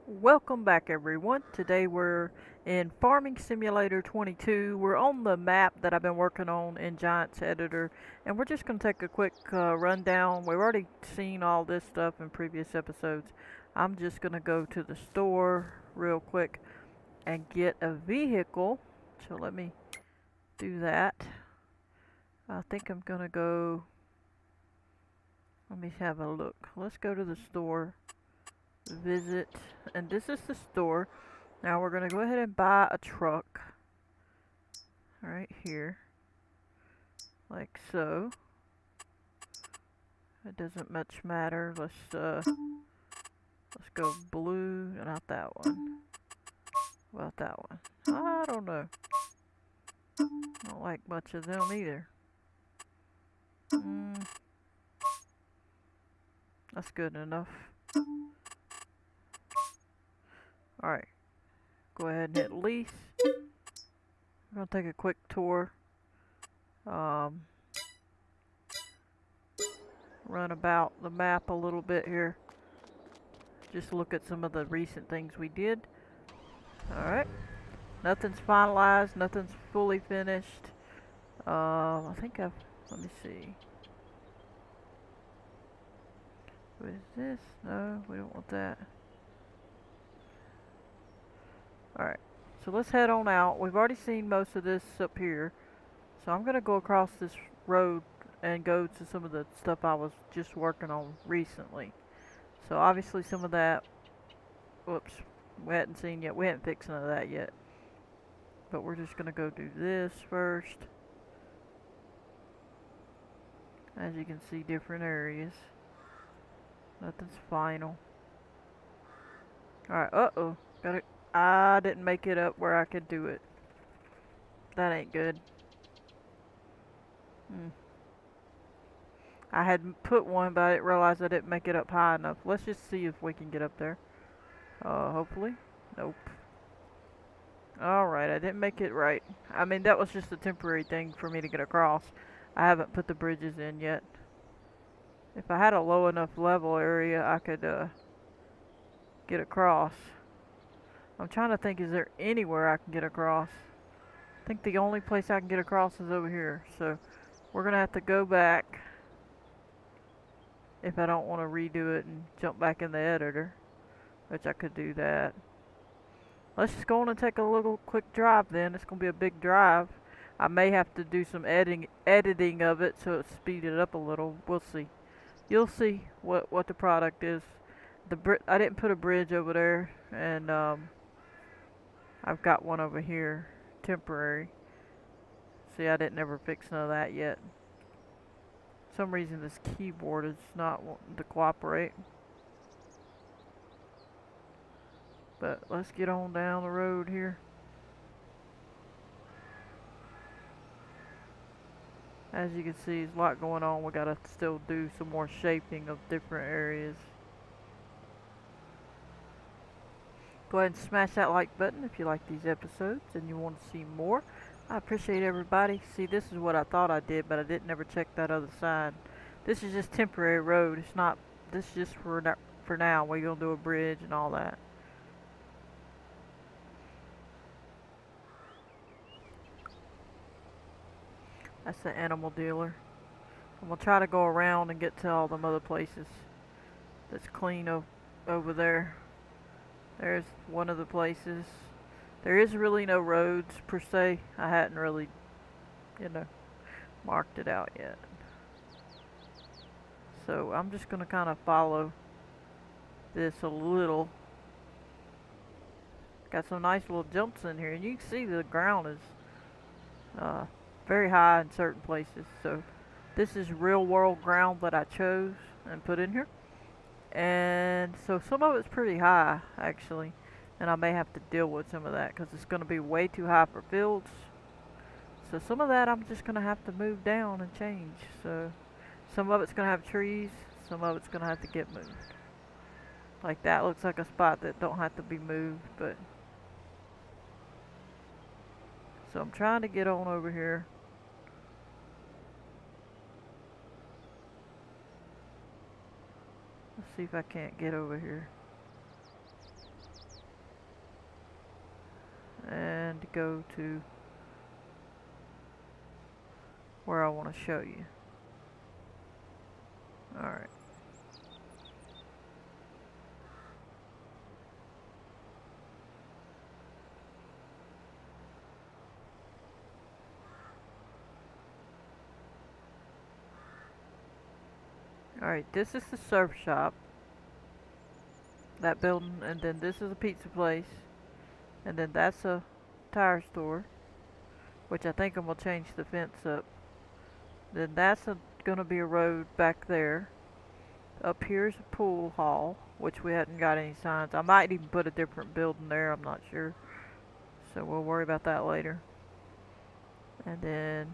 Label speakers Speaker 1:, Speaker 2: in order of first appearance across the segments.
Speaker 1: Welcome back everyone. Today we're in Farming Simulator 22. We're on the map that I've been working on in Giants Editor, and we're just going to take a quick rundown. We've already seen all this stuff in previous episodes. I'm just going to go to the store real quick and get a vehicle. So let me do that. I think I'm going to go, let me have a look. Let's go to the store, visit, and this is the store. Now we're going to go ahead and buy a truck right here, like so. It doesn't much matter. Let's go blue, not that one. What about that one? I don't know. I don't like much of them either. Mm, that's good enough. Alright, go ahead and hit lease. We're gonna take a quick tour. Um, Run about the map a little bit here. Just look at some of the recent things we did. Alright. Nothing's finalized, nothing's fully finished. I think let me see. What is this? No, we don't want that. Alright, so let's head on out. We've already seen most of this up here. So I'm gonna go across this road and go to some of the stuff I was just working on recently. So obviously some of that, whoops, we hadn't seen yet. We hadn't fixed none of that yet. But we're just gonna go do this first. As you can see, different areas. Nothing's final. Alright, uh-oh. Got it. I didn't make it up where I could do it. That ain't good. Hmm. I had put one, but I didn't realize I didn't make it up high enough. Let's just see if we can get up there. Hopefully. Nope. Alright, I didn't make it right. I mean, that was just a temporary thing for me to get across. I haven't put the bridges in yet. If I had a low enough level area, I could, get across. I'm trying to think, is there anywhere I can get across? I think the only place I can get across is over here. So, we're gonna have to go back if I don't want to redo it and jump back in the editor, which I could do that. Let's just go on and take a little quick drive then. It's going to be a big drive. I may have to do some editing of it so it speed it up a little. We'll see. You'll see what the product is. I didn't put a bridge over there, and I've got one over here, temporary. See, I didn't ever fix none of that yet. For some reason this keyboard is not wanting to cooperate. But let's get on down the road here. As you can see, there's a lot going on. We gotta still do some more shaping of different areas. Go ahead and smash that like button if you like these episodes and you want to see more. I appreciate everybody. See, this is what I thought I did, but I didn't ever check that other side. This is just temporary road. It's not. This is just for now. We're gonna do a bridge and all that. That's the animal dealer. I'm gonna try to go around and get to all them other places. That's clean over there. There's one of the places. There is really no roads per se. I hadn't really, you know, marked it out yet. So I'm just gonna kind of follow this a little. Got some nice little jumps in here, and you can see the ground is uh, very high in certain places. So this is real world ground that I chose and put in here. And so some of it's pretty high actually, and I may have to deal with some of that because it's going to be way too high for fields. So some of that I'm just going to have to move down and change. So some of it's going to have trees, some of it's going to have to get moved. Like that looks like a spot that don't have to be moved, but so I'm trying to get on over here. Let's see if I can't get over here. go to where I want to show you. Alright. Alright, this is the surf shop. That building, and then this is a pizza place. And then that's a tire store, which I think I'm going to change the fence up. Then that's going to be a road back there. Up here's a pool hall, which we hadn't got any signs. I might even put a different building there, I'm not sure. So we'll worry about that later. And then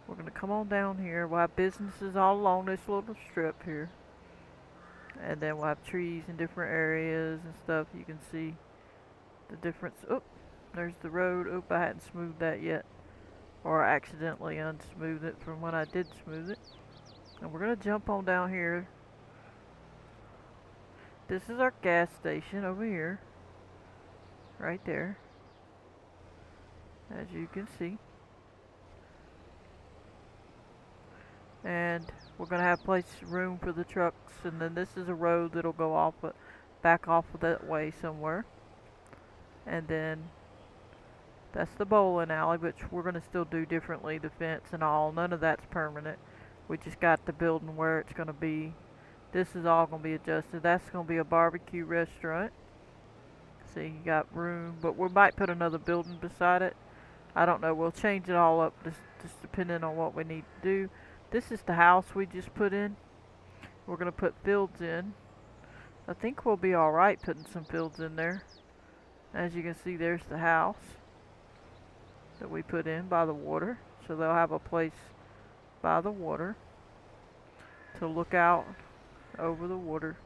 Speaker 1: we're going to come on down here. We'll have businesses all along this little strip here. And then we'll have trees in different areas and stuff. You can see the difference. Oh, there's the road. Oh, I hadn't smoothed that yet. Or I accidentally unsmoothed it from when I did smooth it. And we're going to jump on down here. This is our gas station over here. Right there. As you can see. And we're going to have room for the trucks. And then this is a road that'll go off, but back off of that way somewhere. And then that's the bowling alley, which we're going to still do differently, the fence and all. None of that's permanent. We just got the building where it's going to be. This is all going to be adjusted. That's going to be a barbecue restaurant. See, you got room, but we might put another building beside it. I don't know. We'll change it all up just depending on what we need to do. This is the house we just put in. We're going to put fields in. I think we'll be alright putting some fields in there. As you can see, there's the house that we put in by the water. So they'll have a place by the water to look out over the water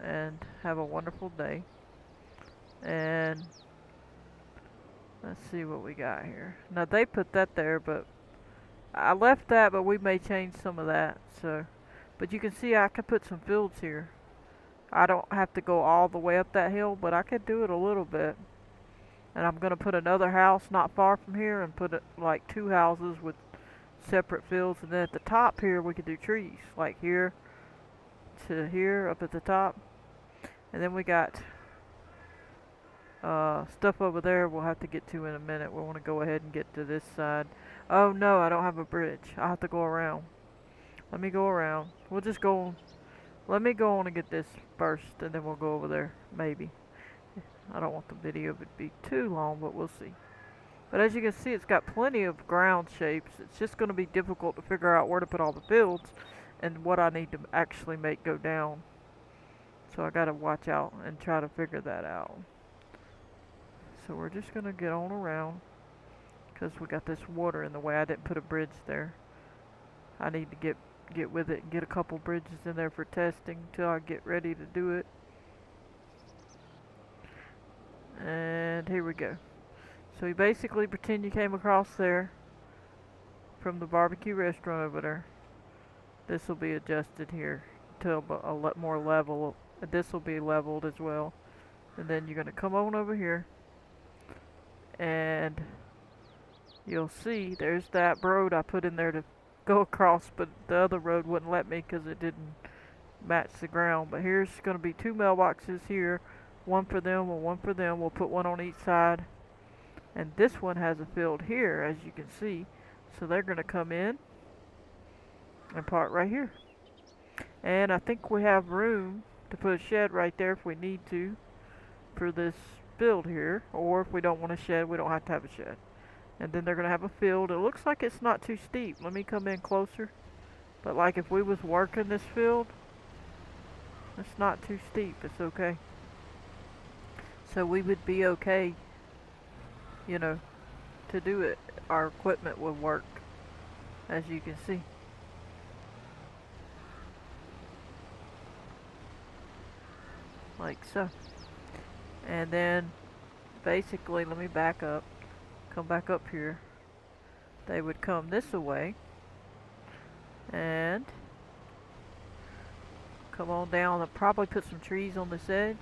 Speaker 1: and have a wonderful day. And let's see what we got here. Now they put that there, but I left that, but we may change some of that. So, but you can see I could put some fields here. I don't have to go all the way up that hill, but I could do it a little bit. And I'm going to put another house not far from here and put it like 2 houses with separate fields. And then at the top here we could do trees, like here to here up at the top. And then we got stuff over there we'll have to get to in a minute. We want to go ahead and get to this side. Oh no, I don't have a bridge. I'll have to go around. Let me go around. We'll just go on. Let me go on and get this first, and then we'll go over there, maybe. I don't want the video to be too long, but we'll see. But as you can see, it's got plenty of ground shapes. It's just going to be difficult to figure out where to put all the fields and what I need to actually make go down. So I got to watch out and try to figure that out. So we're just going to get on around because we got this water in the way. I didn't put a bridge there. I need to get with it and get a couple bridges in there for testing till I get ready to do it. And here we go. So you basically pretend you came across there from the barbecue restaurant over there. This will be adjusted here to a lot more level. This will be leveled as well. And then you're going to come on over here and you'll see there's that road I put in there to go across, but the other road wouldn't let me because it didn't match the ground. But here's going to be 2 mailboxes here, one for them and one for them. We'll put one on each side, and this one has a field here, as you can see. So they're going to come in and park right here. And I think we have room to put a shed right there if we need to for this field here, or if we don't want a shed, we don't have to have a shed. And then they're going to have a field. It looks like it's not too steep. Let me come in closer. But like if we was working this field, it's not too steep. It's okay. So we would be okay, you know, to do it. Our equipment would work, as you can see. Like so. And then basically, let me back up. Come back up here. They would come this way and come on down and probably put some trees on this edge,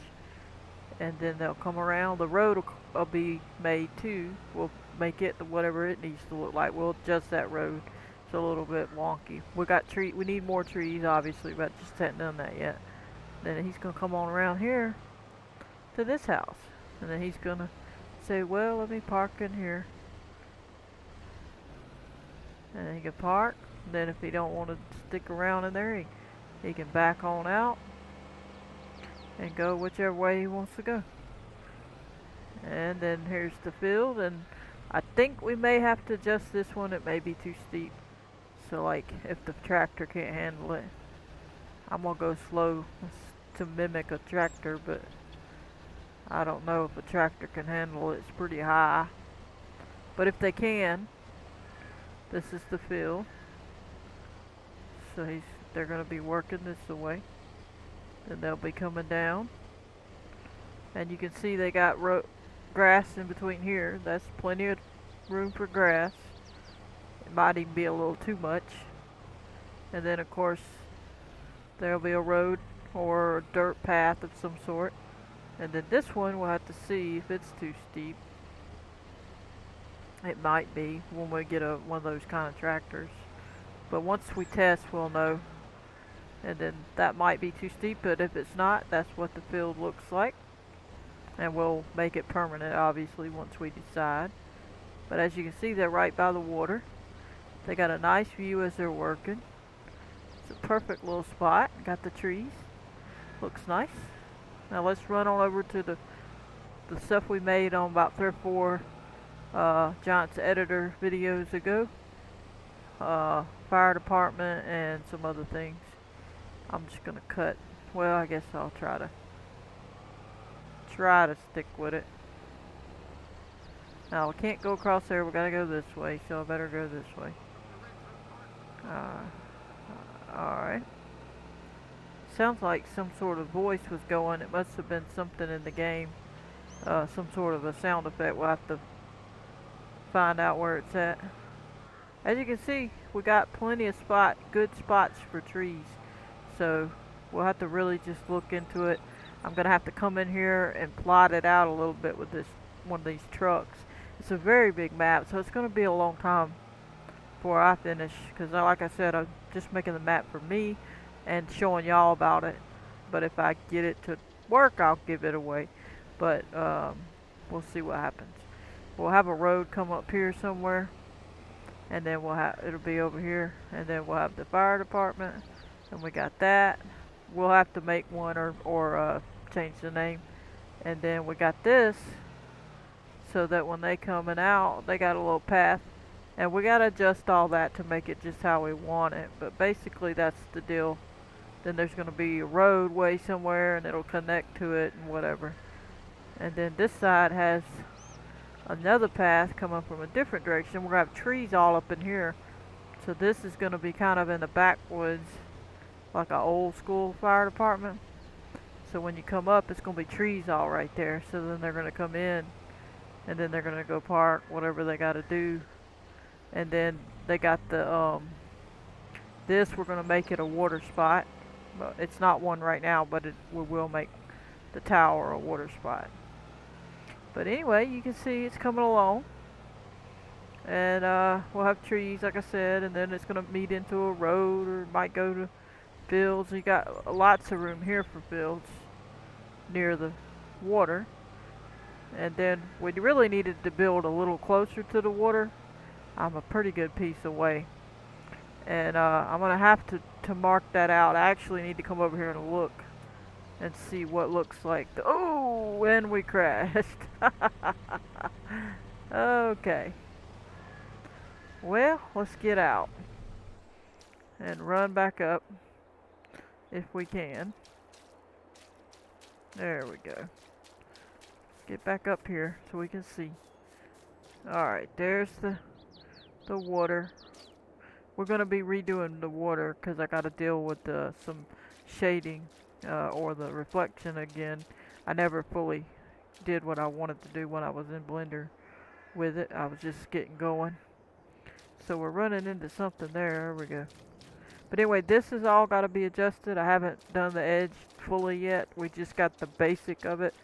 Speaker 1: and then they'll come around. The road will be made too. We'll make it whatever it needs to look like. We'll adjust that road. It's a little bit wonky. We need more trees, obviously, but just haven't done that yet. Then he's gonna come on around here to this house, and then he's gonna say, well, let me park in here, and then he can park. Then if he don't want to stick around in there, he can back on out and go whichever way he wants to go. And then here's the field, and I think we may have to adjust this one. It may be too steep, so like if the tractor can't handle it, I'm gonna go slow to mimic a tractor, but I don't know if a tractor can handle it. It's pretty high, but if they can, this is the field. So they're gonna be working this way. Then they'll be coming down, and you can see they got grass in between here. That's plenty of room for grass. It might even be a little too much. And then of course there'll be a road or a dirt path of some sort. And then this one we'll have to see if it's too steep. It might be when we get one of those kind of tractors. But once we test, we'll know. And then that might be too steep, but if it's not, that's what the field looks like. And we'll make it permanent, obviously, once we decide. But as you can see, they're right by the water. They got a nice view as they're working. It's a perfect little spot. Got the trees. Looks nice. Now let's run on over to the stuff we made on about 3 or 4 Giants Editor videos ago. Fire department and some other things. I'm just gonna cut. Well, I guess I'll try to stick with it. Now I can't go across there. We gotta go this way, so I better go this way. Alright. Sounds like some sort of voice was going. It must have been something in the game. Some sort of a sound effect. We'll have to find out where it's at. As you can see, we got plenty of good spots for trees. So we'll have to really just look into it. I'm gonna have to come in here and plot it out a little bit with one of these trucks. It's a very big map, so it's gonna be a long time before I finish. Because like I said, I'm just making the map for me and showing y'all about it. But if I get it to work, I'll give it away. But we'll see what happens. We'll have a road come up here somewhere, and then it'll be over here, and then we'll have the fire department, and we got that. We'll have to make one or change the name, and then we got this, so that when they coming out, they got a little path, and we gotta adjust all that to make it just how we want it. But basically, that's the deal. Then there's gonna be a roadway somewhere, and it'll connect to it and whatever. And then this side has another path coming from a different direction. We're gonna have trees all up in here, so this is gonna be kind of in the backwoods, like an old school fire department. So when you come up, it's gonna be trees all right there. So then they're gonna come in, and then they're gonna go park whatever they gotta do. And then they got the this, we're gonna make it a water spot. Well, it's not one right now, but we will make the tower a water spot. But anyway, you can see it's coming along. And we'll have trees, like I said, and then it's going to meet into a road, or it might go to fields. You got lots of room here for fields near the water. And then we really needed to build a little closer to the water. I'm a pretty good piece away. And I'm going to have to mark that out. I actually need to come over here and look and see what looks like. Oh, and we crashed. Okay. Well, let's get out and run back up if we can. There we go. Let's get back up here so we can see. Alright, there's the water. We're going to be redoing the water because I got to deal with some shading or the reflection again. I never fully did what I wanted to do when I was in Blender with it. I was just getting going. So we're running into something there. There we go. But anyway, this is all got to be adjusted. I haven't done the edge fully yet. We just got the basic of it.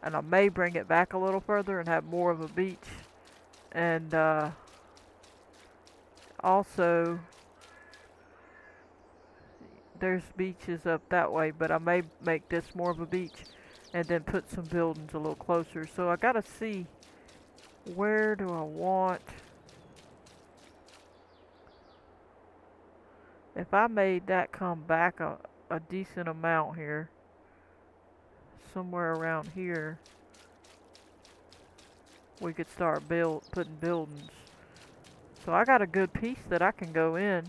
Speaker 1: and I may bring it back a little further and have more of a beach. And also, there's beaches up that way, but I may make this more of a beach and then put some buildings a little closer. So I gotta see, where do I want, if I made that come back a decent amount here, somewhere around here, we could start putting buildings. So I got a good piece that I can go in.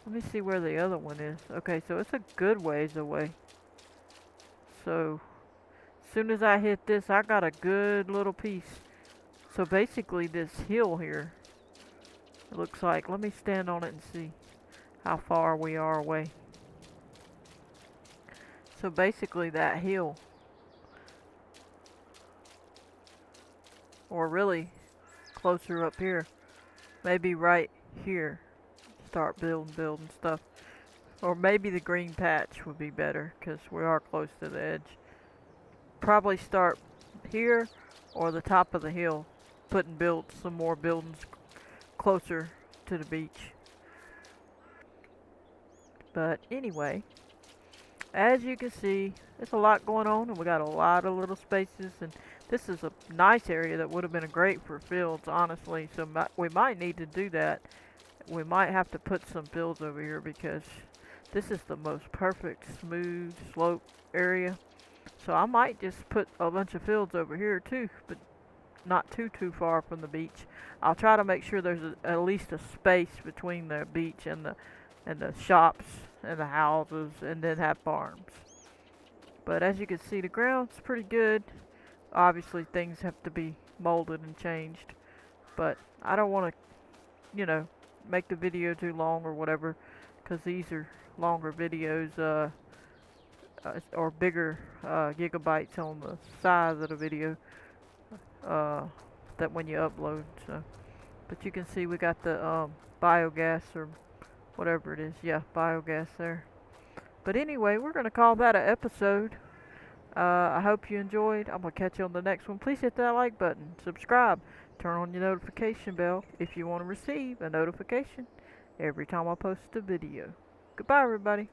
Speaker 1: Let me see where the other one is. Okay, so it's a good ways away. So as soon as I hit this, I got a good little piece. So basically this hill here, it looks like, let me stand on it and see how far we are away. So basically that hill, or really closer up here, maybe right here, start building stuff. Or maybe the green patch would be better because we are close to the edge. Probably start here or the top of the hill, build some more buildings closer to the beach. But anyway, as you can see, there's a lot going on, and we got a lot of little spaces, and this is a nice area that would have been great for fields, honestly. So we might need to do that. We might have to put some fields over here because this is the most perfect smooth slope area. So I might just put a bunch of fields over here too, but not too far from the beach. I'll try to make sure there's at least a space between the beach and the shops and the houses, and then have farms. But as you can see, the ground's pretty good. Obviously things have to be molded and changed, but I don't want to, make the video too long or whatever, because these are longer videos, or bigger gigabytes on the size of the video, that when you upload. So, but you can see we got the biogas, or whatever it is. Yeah, biogas there. But anyway, we're gonna call that an episode. I hope you enjoyed. I'm gonna catch you on the next one. Please hit that like button, subscribe, turn on your notification bell if you want to receive a notification every time I post a video. Goodbye, everybody.